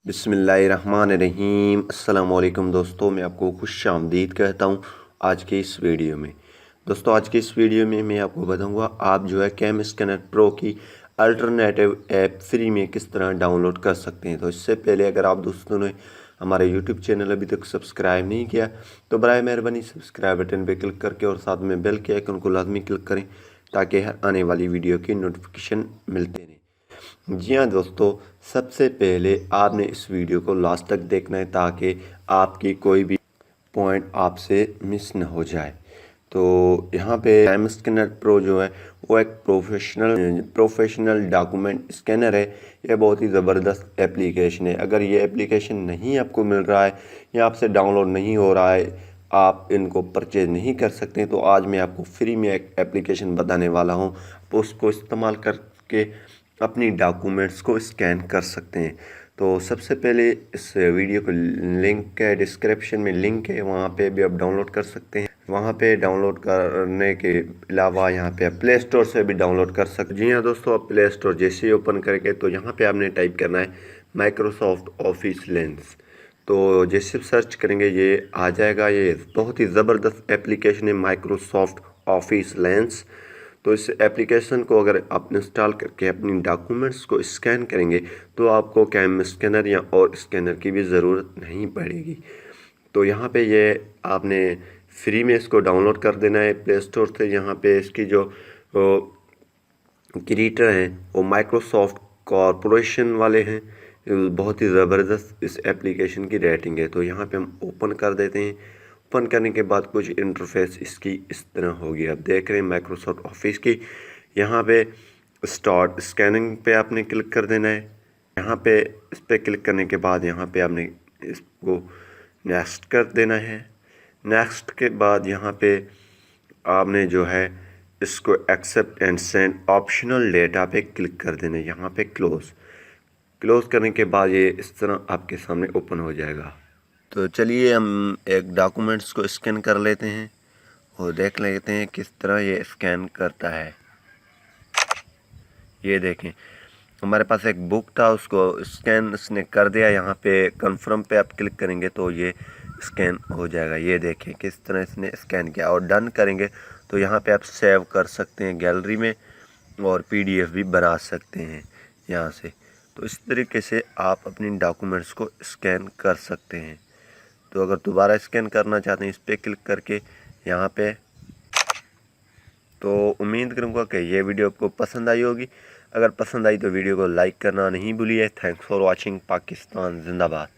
बिस्मिल्लाहिर्रहमानिर्रहीम। अस्सलाम वालेकुम दोस्तों, मैं आपको खुश आमदीद कहता हूँ आज के इस वीडियो में। दोस्तों आज के इस वीडियो में मैं आपको बताऊँगा आप जो है कैम स्कैनर प्रो की अल्टरनेटिव ऐप फ्री में किस तरह डाउनलोड कर सकते हैं। तो इससे पहले अगर आप दोस्तों ने हमारे यूट्यूब चैनल अभी तक सब्सक्राइब नहीं किया तो बराए मेहरबानी सब्सक्राइब बटन पर क्लिक करके और साथ में बेल के आइकन को लाजमी क्लिक करें ताकि हर आने वाली वीडियो की नोटिफिकेशन मिलते रहें। जी हाँ दोस्तों, सबसे पहले आपने इस वीडियो को लास्ट तक देखना है ताकि आपकी कोई भी पॉइंट आपसे मिस न हो जाए। तो यहाँ पे कैमस्कैनर प्रो जो है वो एक प्रोफेशनल डॉक्यूमेंट स्कैनर है। ये बहुत ही ज़बरदस्त एप्लीकेशन है। अगर ये एप्लीकेशन नहीं आपको मिल रहा है या आपसे डाउनलोड नहीं हो रहा है, आप इनको परचेज नहीं कर सकते, तो आज मैं आपको फ्री में एक एप्लीकेशन बताने वाला हूँ। आप उसको इस्तेमाल करके अपनी डॉक्यूमेंट्स को स्कैन कर सकते हैं। तो सबसे पहले इस वीडियो को लिंक है, डिस्क्रिप्शन में लिंक है, वहाँ पे भी आप डाउनलोड कर सकते हैं। वहाँ पे डाउनलोड करने के अलावा यहाँ पे आप प्ले स्टोर से भी डाउनलोड कर सकते हैं। जी हाँ दोस्तों, आप प्ले स्टोर जैसे ही ओपन करेंगे तो यहाँ पे आपने टाइप करना है माइक्रोसॉफ्ट ऑफिस लेंस। तो जैसे सर्च करेंगे ये आ जाएगा। ये बहुत ही ज़बरदस्त एप्लीकेशन है माइक्रोसॉफ्ट ऑफिस लेंस। तो इस एप्लीकेशन को अगर आप इंस्टॉल करके अपनी डॉक्यूमेंट्स को स्कैन करेंगे तो आपको कैम स्कैनर या और स्कैनर की भी ज़रूरत नहीं पड़ेगी। तो यहाँ पे ये आपने फ्री में इसको डाउनलोड कर देना है प्ले स्टोर से। यहाँ पे इसकी जो क्रिएटर हैं वो माइक्रोसॉफ्ट कॉरपोरेशन वाले हैं। बहुत ही ज़बरदस्त इस एप्लीकेशन की रेटिंग है। तो यहाँ पे हम ओपन कर देते हैं। ओपन करने के बाद कुछ इंटरफेस इसकी इस तरह होगी। आप देख रहे हैं माइक्रोसॉफ्ट ऑफिस की। यहाँ पे स्टार्ट स्कैनिंग पे आपने क्लिक कर देना है। यहाँ पे इस पर क्लिक करने के बाद यहाँ पे आपने इसको नेक्स्ट कर देना है। नेक्स्ट के बाद यहाँ पे आपने जो है इसको accept and send optional data पे क्लिक कर देना है। यहाँ पे क्लोज करने के बाद ये इस तरह आपके सामने ओपन हो जाएगा। तो चलिए हम एक डॉक्यूमेंट्स को स्कैन कर लेते हैं और देख लेते हैं किस तरह ये स्कैन करता है। ये देखें, हमारे पास एक बुक था, उसको स्कैन इसने कर दिया। यहाँ पे कंफर्म पे आप क्लिक करेंगे तो ये स्कैन हो जाएगा। ये देखें किस तरह इसने स्कैन किया। और डन करेंगे तो यहाँ पे आप सेव कर सकते हैं गैलरी में और PDF भी बना सकते हैं यहाँ से। तो इस तरीके से आप अपनी डॉक्यूमेंट्स को स्कैन कर सकते हैं। तो अगर दोबारा स्कैन करना चाहते हैं इस पर क्लिक करके यहाँ पे। तो उम्मीद करूँगा कि ये वीडियो आपको पसंद आई होगी। अगर पसंद आई तो वीडियो को लाइक करना नहीं भूलिए। Thanks for watching. पाकिस्तान जिंदाबाद।